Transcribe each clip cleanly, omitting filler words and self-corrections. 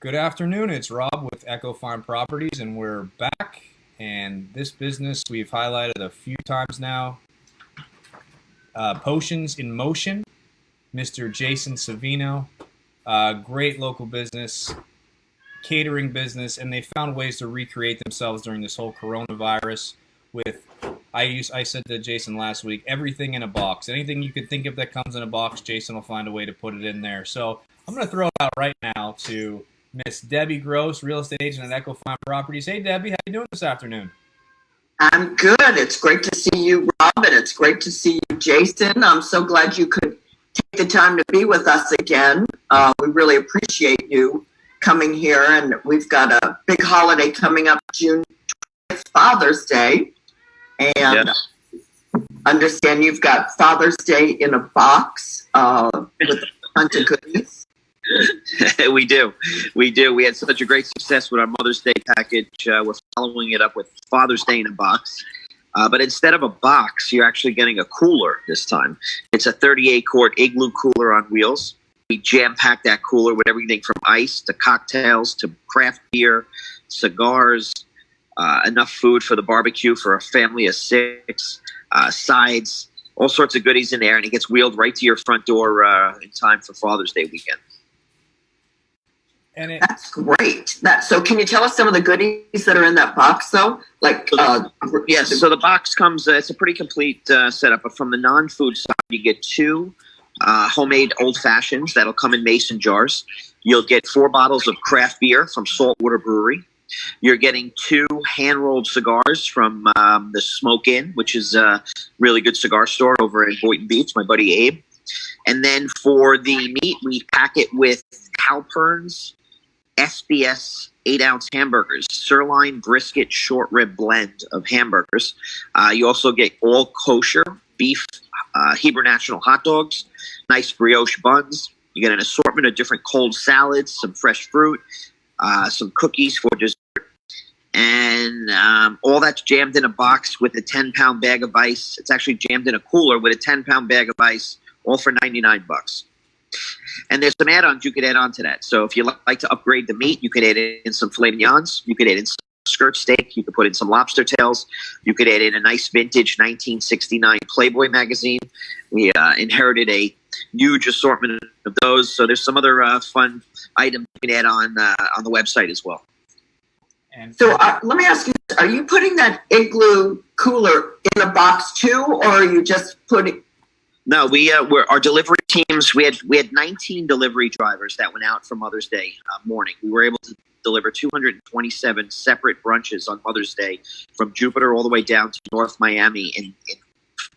Good afternoon. It's Rob with Echo Farm Properties, and we're back. And this business we've highlighted a few times now. Potions in Motion, Mr. Jason Savino. Great local business, catering business, and they found ways to recreate themselves during this whole coronavirus with, I said to Jason last week, everything in a box. Anything you could think of that comes in a box, Jason will find a way to put it in there. So I'm going to throw it out right now to Miss Debbie Gross, real estate agent at Echo Farm Properties. Hey, Debbie, how you doing this afternoon? I'm good. It's great to see you, Rob, and it's great to see you, Jason. I'm so glad you could take the time to be with us again. We really appreciate you coming here, and we've got a big holiday coming up June 20th, Father's Day, and understand you've got Father's Day in a box with a bunch of goodies. We do. We had such a great success with our Mother's Day package. We're following it up with Father's Day in a box. But instead of a box, you're actually getting a cooler this time. It's a 38-quart igloo cooler on wheels. We jam-pack that cooler with everything from ice to cocktails to craft beer, cigars, enough food for the barbecue for a family of 6, sides, all sorts of goodies in there. And it gets wheeled right to your front door in time for Father's Day weekend. That's great. So can you tell us some of the goodies that are in that box, though? Yes, so the box comes, it's a pretty complete setup. But from the non-food side, you get 2 homemade old fashions that'll come in mason jars. You'll get 4 bottles of craft beer from Saltwater Brewery. You're getting 2 hand-rolled cigars from the Smoke Inn, which is a really good cigar store over in Boynton Beach, my buddy Abe. And then for the meat, we pack it with Halpern's SBS 8-ounce hamburgers, sirloin, brisket, short rib blend of hamburgers. You also get all kosher beef Hebrew National hot dogs, nice brioche buns. You get an assortment of different cold salads, some fresh fruit, some cookies for dessert. And all that's jammed in a box with a 10-pound bag of ice. It's actually jammed in a cooler with a 10-pound bag of ice, all for $99. And there's some add-ons you could add on to that. So if you like to upgrade the meat, you could add in some filet mignons. You could add in some skirt steak. You could put in some lobster tails. You could add in a nice vintage 1969 Playboy magazine. We inherited a huge assortment of those. So there's some other fun items you can add on the website as well. And so let me ask you, are you putting that igloo cooler in a box too, or are you just putting... No, we're our delivery teams. We had 19 delivery drivers that went out for Mother's Day morning. We were able to deliver 227 separate brunches on Mother's Day from Jupiter all the way down to North Miami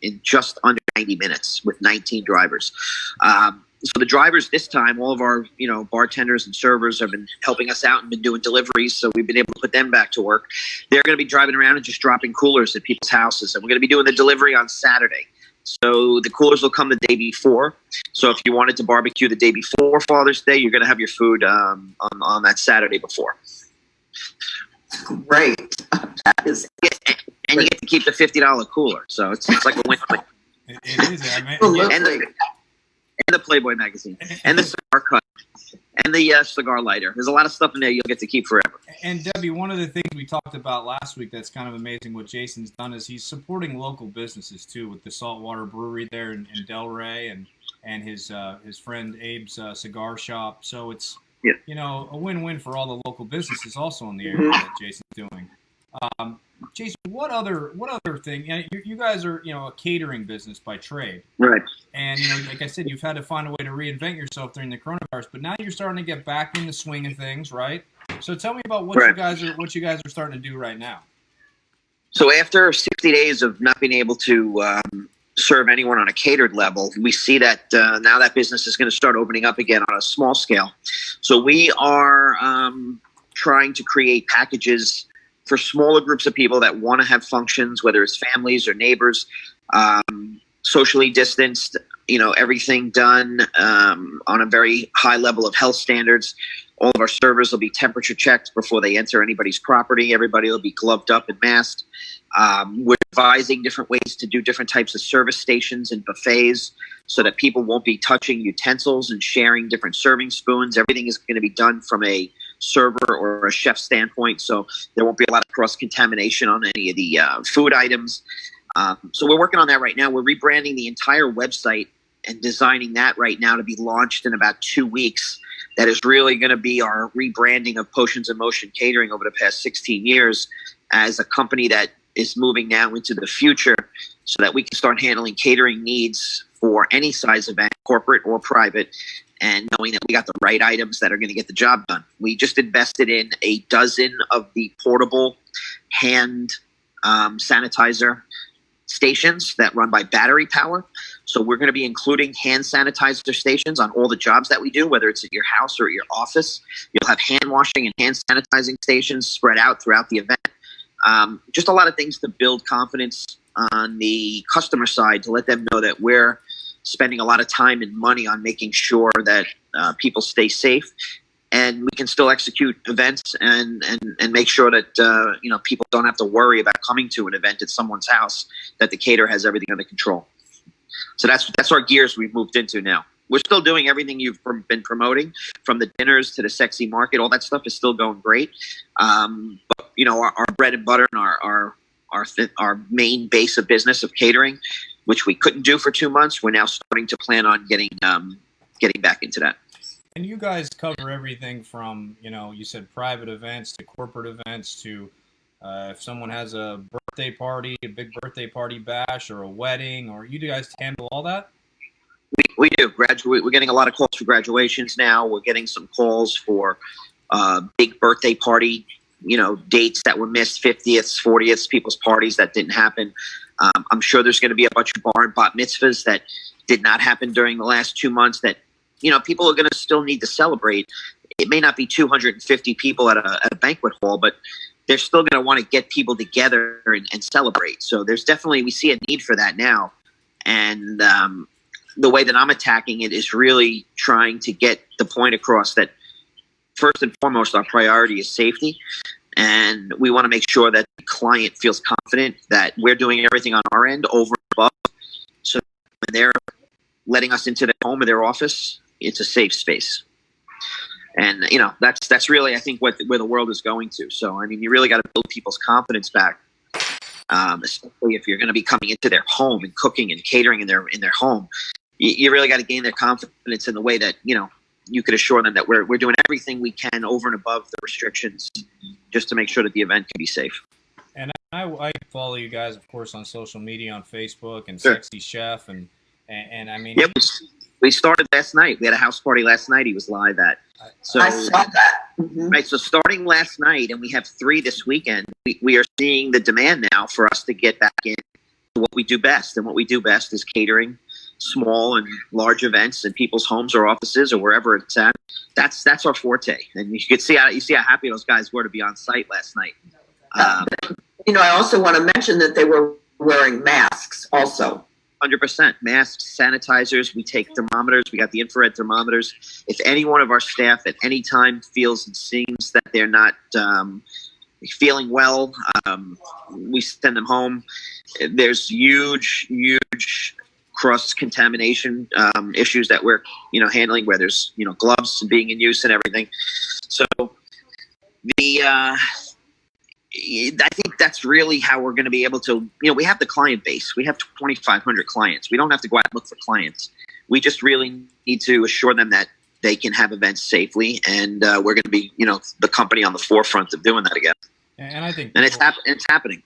in just under 90 minutes with 19 drivers. So the drivers this time, all of our bartenders and servers have been helping us out and been doing deliveries. So we've been able to put them back to work. They're going to be driving around and just dropping coolers at people's houses, and we're going to be doing the delivery on Saturday. So the coolers will come the day before. So if you wanted to barbecue the day before Father's Day, you're going to have your food on that Saturday before. Great. That is, and you get to keep the $50 cooler. So it's like a win-win. It is. I mean, and the Playboy magazine, and the cigar cut, and the cigar lighter. There's a lot of stuff in there you'll get to keep forever. And Debbie, one of the things we talked about last week that's kind of amazing what Jason's done is he's supporting local businesses too, with the Saltwater Brewery there in Delray and his friend Abe's cigar shop. So it's a win-win for all the local businesses also in the area that Jason's doing. Jason, what other thing? You guys are a catering business by trade, right? And like I said, you've had to find a way to reinvent yourself during the coronavirus, but now you're starting to get back in the swing of things, right? So tell me about what you guys are starting to do right now. So after 60 days of not being able to serve anyone on a catered level, we see that now that business is going to start opening up again on a small scale. So we are trying to create packages for smaller groups of people that want to have functions, whether it's families or neighbors, socially distanced, everything done on a very high level of health standards. All of our servers will be temperature checked before they enter anybody's property. Everybody will be gloved up and masked. We're devising different ways to do different types of service stations and buffets so that people won't be touching utensils and sharing different serving spoons. Everything is going to be done from a server or a chef standpoint, so there won't be a lot of cross-contamination on any of the food items. So we're working on that right now. We're rebranding the entire website and designing that right now to be launched in about 2 weeks. That is really going to be our rebranding of Potions in Motion Catering over the past 16 years as a company that is moving now into the future so that we can start handling catering needs for any size event, corporate or private, and knowing that we got the right items that are going to get the job done. We just invested in a dozen of the portable hand sanitizer stations that run by battery power. So we're going to be including hand sanitizer stations on all the jobs that we do, whether it's at your house or at your office. You'll have hand washing and hand sanitizing stations spread out throughout the event. Just a lot of things to build confidence on the customer side, to let them know that we're spending a lot of time and money on making sure that people stay safe, and we can still execute events and make sure that people don't have to worry about coming to an event at someone's house, that the caterer has everything under control. So that's our gears we've moved into now. We're still doing everything you've been promoting, from the dinners to the sexy market. All that stuff is still going great. But our bread and butter and our main base of business of catering, which we couldn't do for 2 months, we're now starting to plan on getting back into that. And you guys cover everything from, you said private events to corporate events to if someone has a birthday party, a big birthday party bash, or a wedding, or you guys handle all that? We do. We're getting a lot of calls for graduations now. We're getting some calls for big birthday party, dates that were missed, 50ths, 40ths, people's parties that didn't happen. I'm sure there's going to be a bunch of bar and bat mitzvahs that did not happen during the last 2 months that, people are going to still need to celebrate. It may not be 250 people at a banquet hall, but they're still going to want to get people together and celebrate. So we see a need for that now. And the way that I'm attacking it is really trying to get the point across that first and foremost, our priority is safety. And we want to make sure that the client feels confident that we're doing everything on our end over and above. So when they're letting us into their home or their office, it's a safe space. And, that's really, I think, where the world is going to. So, you really got to build people's confidence back, especially if you're going to be coming into their home and cooking and catering in their home. You really got to gain their confidence in the way that, you could assure them that we're doing everything we can over and above the restrictions just to make sure that the event can be safe. And I follow you guys, of course, on social media, on Facebook, and Sure. Sexy Chef, and Yep. We started last night. We had a house party last night. He was live at. So, I saw that. Mm-hmm. Right. So starting last night, and we have 3 this weekend, we are seeing the demand now for us to get back into what we do best. And what we do best is catering small and large events in people's homes or offices or wherever it's at. That's our forte. And you could see how happy those guys were to be on site last night. I also want to mention that they were wearing masks also. 100%. Masks, sanitizers. We take thermometers. We got the infrared thermometers. If any one of our staff at any time feels and seems that they're not feeling well, we send them home. There's huge cross-contamination issues that we're handling, where there's gloves being in use and everything. So I think that's really how we're going to be able to, we have the client base. We have 2,500 clients. We don't have to go out and look for clients. We just really need to assure them that they can have events safely. And we're going to be, the company on the forefront of doing that again. And I think, it's happening.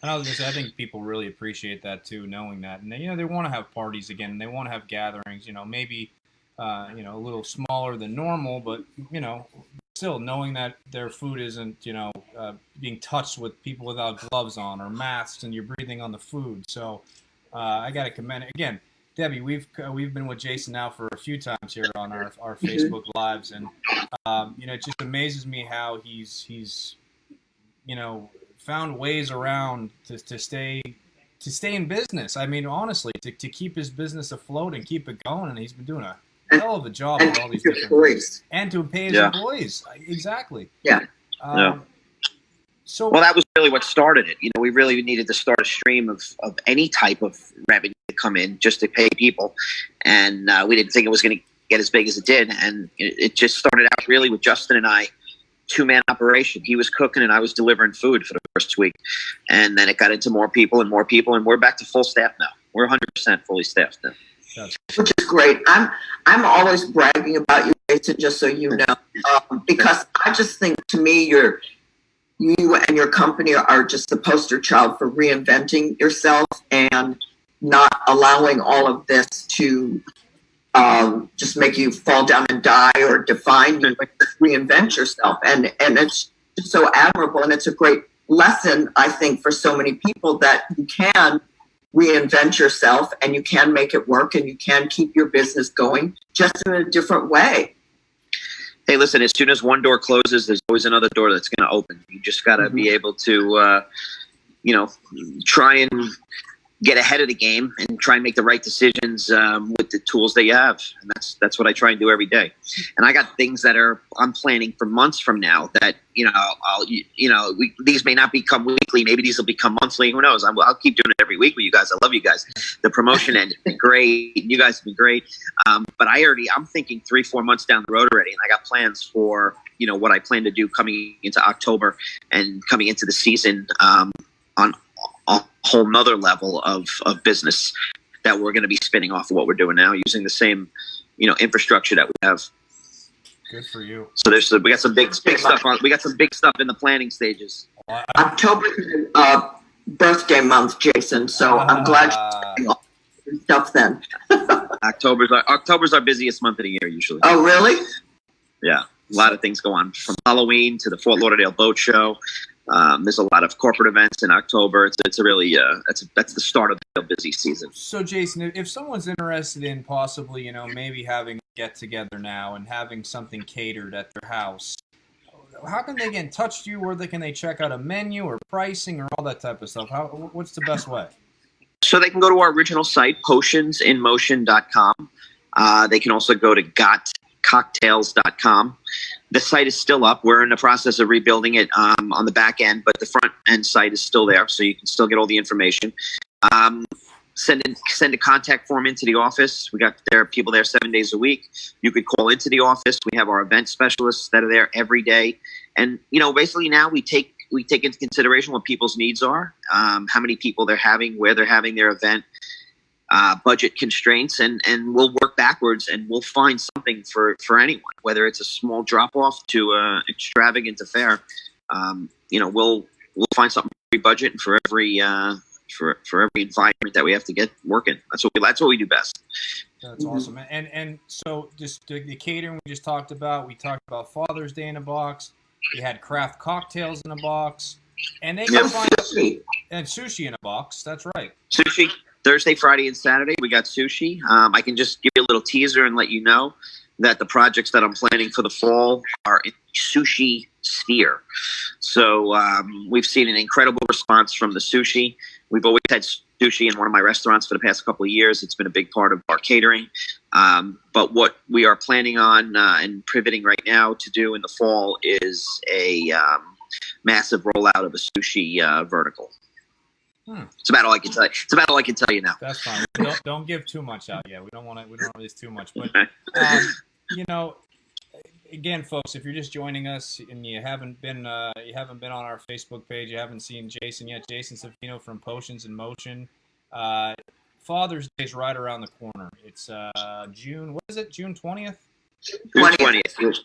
And I was just, I think people really appreciate that too, knowing that, and they want to have parties again. And they want to have gatherings. Maybe a little smaller than normal, but still knowing that their food isn't, being touched with people without gloves on or masks, and you're breathing on the food. So I got to commend it. Again, Debbie, we've been with Jason now for a few times here on our Facebook Lives, and it just amazes me how he's found ways around to stay in business. Honestly, to keep his business afloat and keep it going, and he's been doing a hell of a job with all these different things. And to pay his employees. Exactly. Yeah. So, well, that was really what started it. We really needed to start a stream of any type of revenue to come in just to pay people. And we didn't think it was going to get as big as it did. And it just started out really with Justin and I two-man operation. He was cooking and I was delivering food for the first week. And then it got into more people, and we're back to full staff now. We're 100% fully staffed now. Which is great. I'm always bragging about you, Jason, just so you know, because I just think, to me, you and your company are just the poster child for reinventing yourself and not allowing all of this to just make you fall down and die or define you, but just reinvent yourself. And it's just so admirable, and it's a great lesson, I think, for so many people, that you can reinvent yourself and you can make it work and you can keep your business going, just in a different way. Hey, listen, as soon as one door closes, there's always another door that's going to open. You just got to be able to, try and get ahead of the game and try and make the right decisions with the tools that you have. And that's what I try and do every day. And I got things that I'm planning for months from now that, these may not become weekly. Maybe these will become monthly. Who knows? I'll keep doing it every week with you guys. I love you guys. The promotion end has been great. You guys have been great. But I'm thinking 3-4 months down the road already. And I got plans for, what I plan to do coming into October and coming into the season on a whole nother level of business that we're going to be spinning off of what we're doing now, using the same, infrastructure that we have. Good for you. So we got some big stuff on. We got some big stuff in the planning stages. October birthday month, Jason. So I'm glad you're doing all this stuff then. October's our busiest month of the year usually. Oh, really? Yeah, a lot of things go on from Halloween to the Fort Lauderdale Boat Show. There's a lot of corporate events in October. It's a really that's the start of the busy season. So, Jason, if someone's interested in possibly, maybe having a get together now and having something catered at their house, how can they get in touch with you? Or can they check out a menu or pricing or all that type of stuff? What's the best way? So they can go to our original site, potionsinmotion.com. They can also go to gotcocktails.com. The site is still up. We're in the process of rebuilding it on the back end, but the front end site is still there, so you can still get all the information. Send a contact form into the office. There are people there 7 days a week. You could call into the office. We have our event specialists that are there every day, and basically now we take into consideration what people's needs are, how many people they're having, where they're having their event. Budget constraints, and we'll work backwards and we'll find something for anyone, whether it's a small drop off to extravagant affair. We'll find something for every budget and for every environment that we have to get working. That's what we do best. That's awesome. And so just the catering we just talked about. We talked about Father's Day in a box. We had craft cocktails in a box, and they can find sushi in a box. That's right. Sushi. Thursday, Friday, and Saturday, we got sushi. I can just give you a little teaser and let you know that the projects that I'm planning for the fall are in sushi sphere. So we've seen an incredible response from the sushi. We've always had sushi in one of my restaurants for the past couple of years. It's been a big part of our catering. But what we are planning on and pivoting right now to do in the fall is a massive rollout of a sushi vertical. It's about all I can tell you. It's about all I can tell you now. That's fine. Don't give too much out yet. We don't want to release too much. But again, folks, if you're just joining us and you haven't been on our Facebook page, you haven't seen Jason yet. Jason Savino from Potions in Motion. Father's Day is right around the corner. It's June. What is it? June 20th.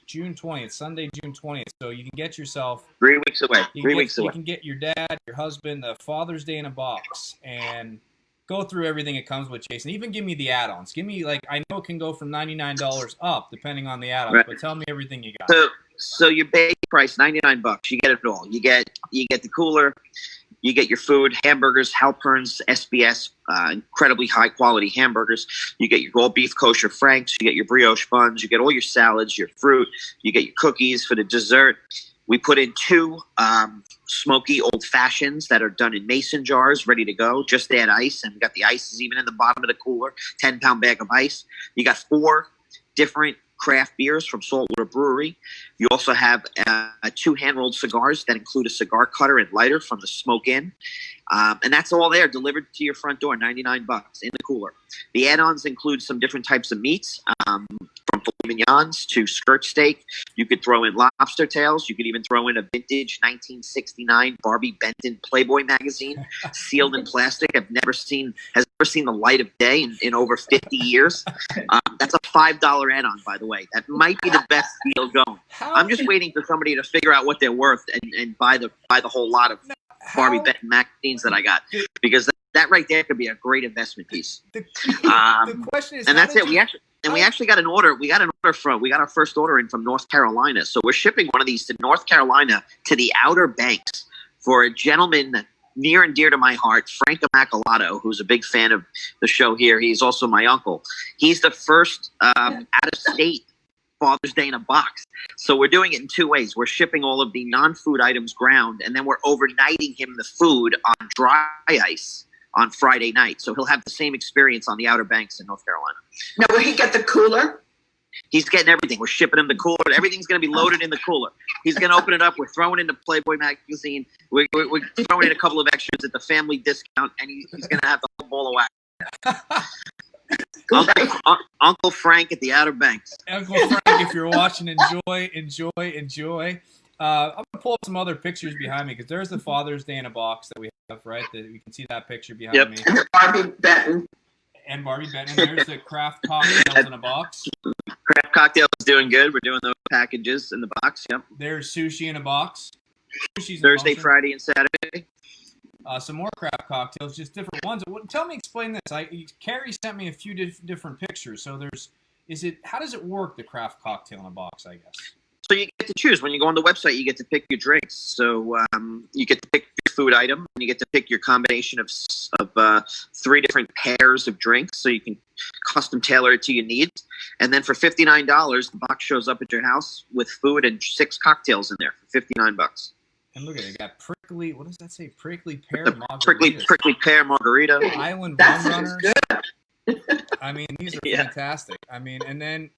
June 20th, Sunday, June 20th. So you can get yourself 3 weeks away. You can get your dad, your husband, the Father's Day in a box, and go through everything it comes with, Jason. Even give me the add-ons. Give me I know it can go from $99 up depending on the add-ons, right. But tell me everything you got. So your base price $99. You get it all. You get the cooler. You get your food, hamburgers, Halperns, SBS, incredibly high-quality hamburgers. You get your all beef kosher Franks. You get your brioche buns. You get all your salads, your fruit. You get your cookies for the dessert. We put in 2 smoky old fashions that are done in mason jars, ready to go. Just add ice, and we got the ice is even in the bottom of the cooler. 10-pound bag of ice. You got 4 different craft beers from Saltwater Brewery. You also have 2 hand-rolled cigars that include a cigar cutter and lighter from the Smoke Inn. And that's all there, delivered to your front door, $99 in the cooler. The add-ons include some different types of meats. from filet mignons to skirt steak. You could throw in lobster tails. You could even throw in a vintage 1969 Barbie Benton Playboy magazine, sealed in plastic. Has never seen the light of day in over 50 years. That's a $5 add-on, by the way. That might be the best deal going. I'm just waiting for somebody to figure out what they're worth and buy the whole lot of Barbie Benton magazines that I got, because that right there could be a great investment piece. The question is, and that's it. We actually got an order. We got our first order in from North Carolina. So we're shipping one of these to North Carolina, to the Outer Banks, for a gentleman near and dear to my heart, Frank Immaculado, who's a big fan of the show here. He's also my uncle. He's the first out-of-state Father's Day in a box. So we're doing it in two ways. We're shipping all of the non-food items ground, and then we're overnighting him the food on dry ice on Friday night. So he'll have the same experience on the Outer Banks in North Carolina. Now, will he get the cooler? He's getting everything. We're shipping him the cooler. Everything's going to be loaded in the cooler. He's going to open it up. We're throwing in the Playboy magazine. We're throwing in a couple of extras at the family discount, and he's going to have the whole ball of wax. Uncle Frank at the Outer Banks. Uncle Frank, if you're watching, enjoy. I'm going to pull up some other pictures behind me, because there's the Father's Day in a box that we have, right? You can see that picture behind me. And the Barbie Benton. And there's the craft cocktails in a box. Craft cocktails is doing good. We're doing those packages in the box. Yep. There's sushi in a box. Sushi's Thursday, Friday, and Saturday. Some more craft cocktails, just different ones. Explain this. Carrie sent me a few different pictures. So how does it work, the craft cocktail in a box, I guess? So you get to choose. When you go on the website, you get to pick your drinks. So you get to pick your food item, and you get to pick your combination of 3 different pairs of drinks, so you can custom tailor it to your needs. And then for $59, the box shows up at your house with food and 6 cocktails in there for $59. And look at it. Got prickly. What does that say? Prickly pear margarita. Prickly pear margarita. Island That rum sounds runners. good. I mean, these are fantastic. I mean, and then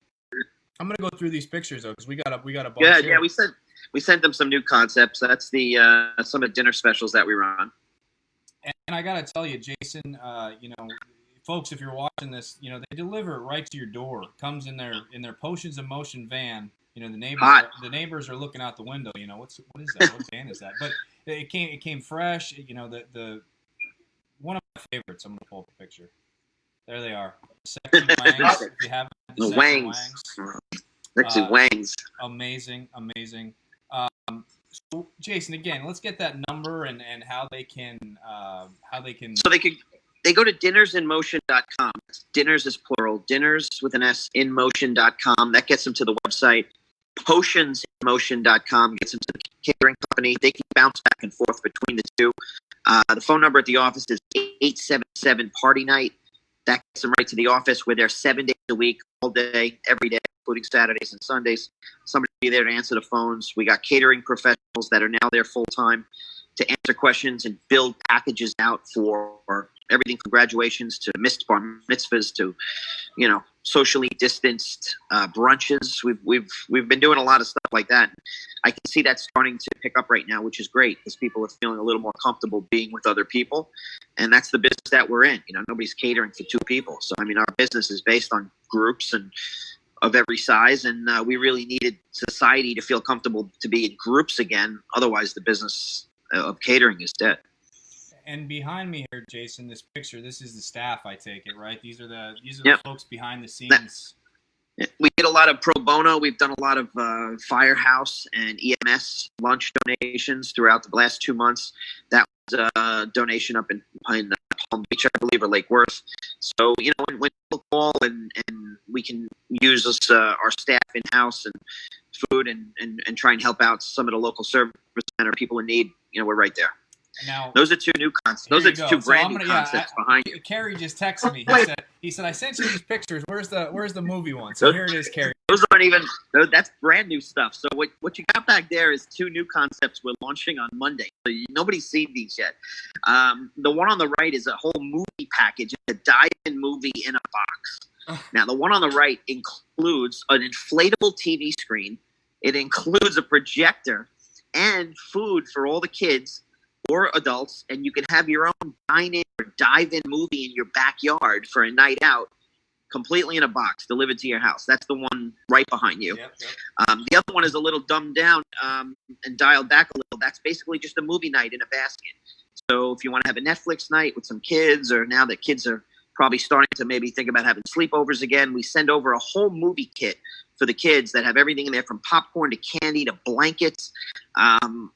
I'm gonna go through these pictures though, because we got a bunch. Yeah. We sent them some new concepts. That's the some of the dinner specials that we run. And I gotta tell you, Jason, folks, if you're watching this, they deliver it right to your door. It comes in their Potions of Motion van. The neighbors are looking out the window. What is that? What van is that? But it came fresh. The one of my favorites. I'm gonna pull up a picture. There they are. Sexy wangs. If you haven't had the wangs. Sexy wangs. Amazing. So Jason, again, let's get that number and how they can. So they go to dinnersinmotion.com. Dinners is plural. Dinners with an S, inmotion.com. That gets them to the website. Potionsinmotion.com gets them to the catering company. They can bounce back and forth between the two. The phone number at the office is 877-PARTY-NIGHT. That gets them right to the office. We're there 7 days a week, all day, every day, including Saturdays and Sundays. Somebody will be there to answer the phones. We got catering professionals that are now there full-time to answer questions and build packages out for everything from graduations to missed bar mitzvahs to, socially distanced brunches. We've been doing a lot of stuff like that. I can see that starting to pick up right now, which is great because people are feeling a little more comfortable being with other people, and that's the business that we're in. Nobody's catering for 2 people, so our business is based on groups and of every size, and we really needed society to feel comfortable to be in groups again. Otherwise, the business of catering is dead. And behind me here, Jason, this picture, this is the staff, I take it, right? These are the folks behind the scenes. We did a lot of pro bono. We've done a lot of firehouse and EMS lunch donations throughout the last 2 months. That was a donation up in Palm Beach, I believe, or Lake Worth. So, when people call and we can use our staff in-house and food and try and help out some of the local service center people in need, we're right there. Now, those are 2 new concepts. Those are 2 brand new concepts behind you. Carrie just texted me. He said, I sent you these pictures. Where's the movie one? So here it is, Carrie. Those aren't even. That's brand new stuff. So what you got back there is 2 new concepts we're launching on Monday. So nobody's seen these yet. The one on the right is a whole movie package, a dive-in movie in a box. Now the one on the right includes an inflatable TV screen. It includes a projector and food for all the kids or adults, and you can have your own dine-in or dive-in movie in your backyard for a night out completely in a box, delivered to your house. That's the one right behind you. Yep. The other one is a little dumbed down and dialed back a little. That's basically just a movie night in a basket. So if you want to have a Netflix night with some kids, or now that kids are probably starting to maybe think about having sleepovers again, we send over a whole movie kit for the kids that have everything in there, from popcorn to candy to blankets.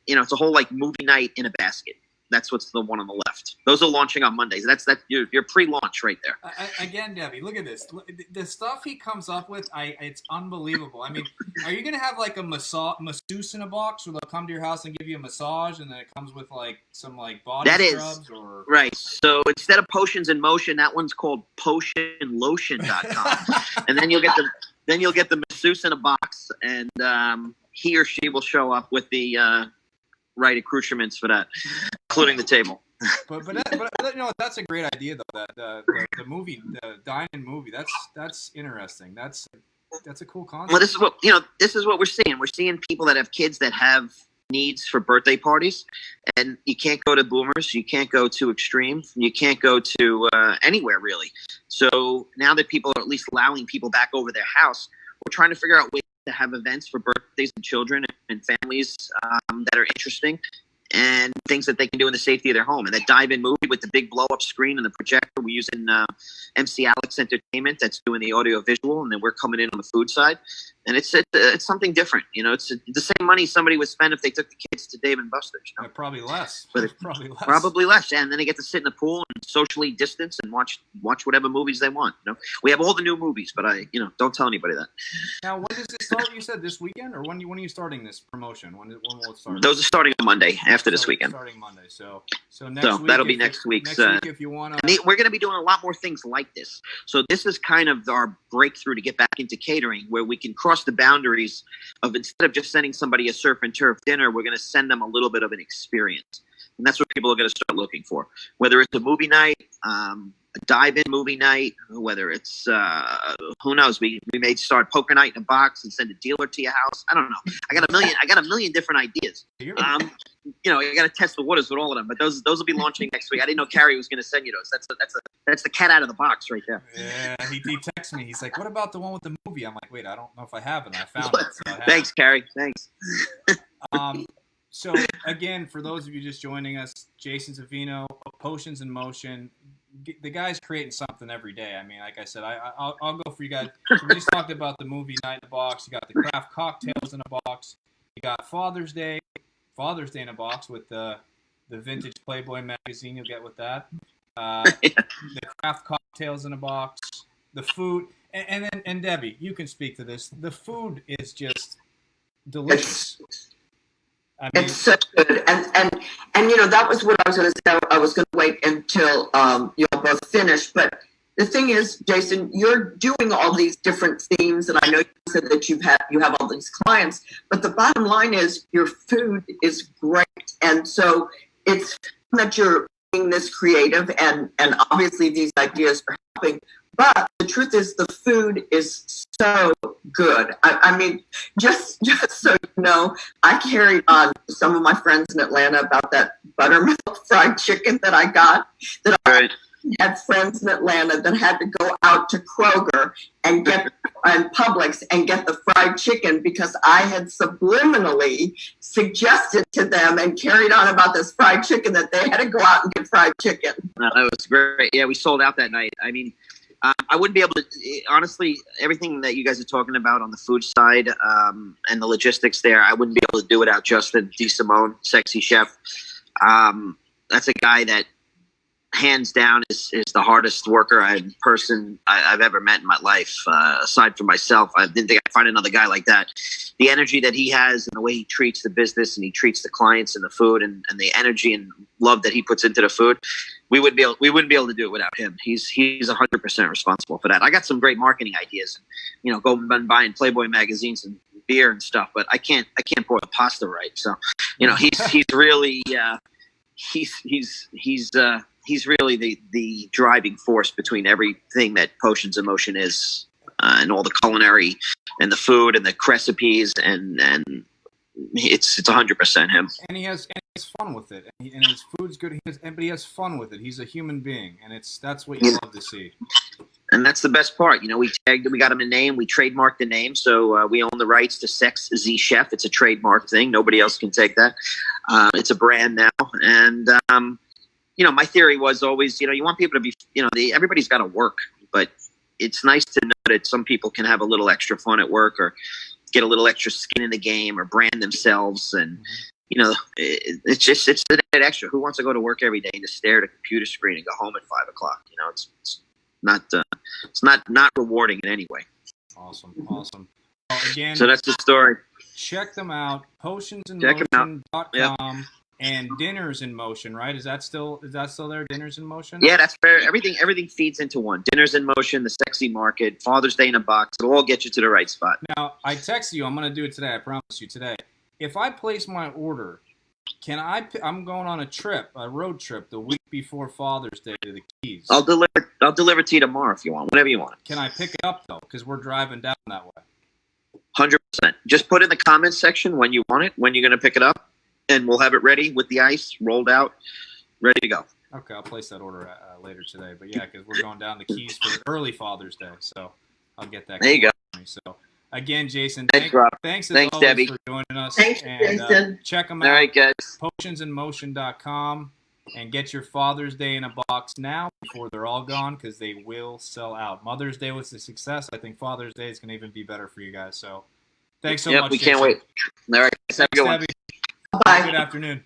It's a whole like movie night in a basket. That's what's the one on the left. Those are launching on Mondays. That's your pre-launch right there. Again, Debbie, look at this. The stuff he comes up with, it's unbelievable. I mean, are you gonna have like a masseuse in a box, where they'll come to your house and give you a massage, and then it comes with like some like body scrubs? Or right. So instead of Potions in Motion, that one's called PotionLotion.com, and then you'll get the masseuse in a box, and he or she will show up with the right accoutrements for that, including the table. But that's a great idea though. That the movie, the dine-in movie, that's interesting. That's a cool concept. Well, this is what we're seeing. We're seeing people that have kids that have needs for birthday parties, and you can't go to Boomers, you can't go to Extreme, you can't go to anywhere really. So now that people are at least allowing people back over their house, we're trying to figure out ways to have events for birthdays and children and families that are interesting, and things that they can do in the safety of their home. And that dive-in movie with the big blow-up screen and the projector, we're using MC Alex Entertainment that's doing the audio-visual, and then we're coming in on the food side. And it's something different. It's the same money somebody would spend if they took the kids to Dave & Buster's. Probably less. But probably less. And then they get to sit in the pool and socially distance and watch whatever movies they want. We have all the new movies, but don't tell anybody that. Now, when does this start? You said this weekend, or when are you starting this promotion? When will it start? Those are starting on Monday after this weekend. Starting Monday. So next week. That'll be next week's. Next week, if you want to. We're going to be doing a lot more things like this. So this is kind of our breakthrough to get back into catering, where we can cross the boundaries of, instead of just sending somebody a surf and turf dinner, we're going to send them a little bit of an experience. And that's what people are going to start looking for. Whether it's a movie night, a dive-in movie night, whether it's, who knows, we may start poker night in a box and send a dealer to your house. I don't know. I got a million different ideas. You got to test the waters with all of them, but those will be launching next week. I didn't know Carrie was going to send you those. That's the cat out of the box right there. Yeah, he texted me. He's like, "What about the one with the movie?" I'm like, "Wait, I don't know if I have it. I found it." So Thanks, Carrie. Thanks. So again, for those of you just joining us, Jason Savino, Potions in Motion. The guy's creating something every day. I mean, like I said, I'll go for you guys. So we just talked about the movie night in a box. You got the craft cocktails in a box. You got Father's Day in a box with the vintage Playboy magazine. You'll get with that. The craft cocktails in a box. The food, and Debbie, you can speak to this. The food is just delicious. It's so good, and that was what I was going to say. I was going to wait until you all both finished, but the thing is, Jason, you're doing all these different themes, and I know you said that you have all these clients, but the bottom line is your food is great, and so it's that you're being this creative, and obviously these ideas are helping. But the truth is, the food is so good. I mean, just so you know, I carried on some of my friends in Atlanta about that buttermilk fried chicken that I got. I had friends in Atlanta that had to go out to Kroger and Publix and get the fried chicken because I had subliminally suggested to them and carried on about this fried chicken that they had to go out and get fried chicken. No, that was great. Yeah, we sold out that night. I mean, I wouldn't be able to, honestly, everything that you guys are talking about on the food side and the logistics there, I wouldn't be able to do without Justin DeSimone, Sexy Chef. That's a guy that, hands down, is the hardest worker I've ever met in my life. Aside from myself, I didn't think I'd find another guy like that. The energy that he has and the way he treats the business and he treats the clients and the food and the energy and love that he puts into the food, we wouldn't be able to do it without him. He's 100% responsible for that. I got some great marketing ideas, going and buying Playboy magazines and beer and stuff, but I can't pour the pasta right. So, he's really he's really the driving force between everything that Potions in Motion is, and all the culinary and the food and the recipes, and it's 100% him. And he has fun with it, and his food's good. But he has fun with it. He's a human being, and that's what you love to see. And that's the best part. You know, we got him a name. We trademarked the name. So we own the rights to Sex Z Chef. It's a trademark thing. Nobody else can take that. It's a brand now. And, you know, my theory was always, you know, you want people to be, you know, everybody's got to work. But it's nice to know that some people can have a little extra fun at work or get a little extra skin in the game or brand themselves. And, you know, it's that extra. Who wants to go to work every day and just stare at a computer screen and go home at 5 o'clock? You know, it's not rewarding in any way. Awesome. Well, again, so that's the story. Check them out. Potionsinmotion.com and Dinners in Motion, right? Is that still there? Dinners in Motion? Yeah, that's fair. Everything feeds into one. Dinners in Motion, the Sexy Market, Father's Day in a Box. It'll all get you to the right spot. Now, I texted you. I'm going to do it today. I promise you today. If I place my order, I'm going on a road trip the week before Father's Day to the Keys. I'll deliver to you tomorrow if you want, whenever you want. Can I pick it up though? Because we're driving down that way. 100%. Just put in the comments section when you want it, when you're going to pick it up, and we'll have it ready with the ice rolled out, ready to go. Okay, I'll place that order later today. But yeah, because we're going down the Keys for early Father's Day, so I'll get that. There you go. So again, Jason, thanks, Rob. Thanks always Debbie. for joining us. Thanks, Jason. Check them out. out. All right, guys. Potionsinmotion.com and get your Father's Day in a box now before they're all gone because they will sell out. Mother's Day was a success. I think Father's Day is going to even be better for you guys. So thanks so much. We can't wait. All right, have a good one. Bye. Good afternoon.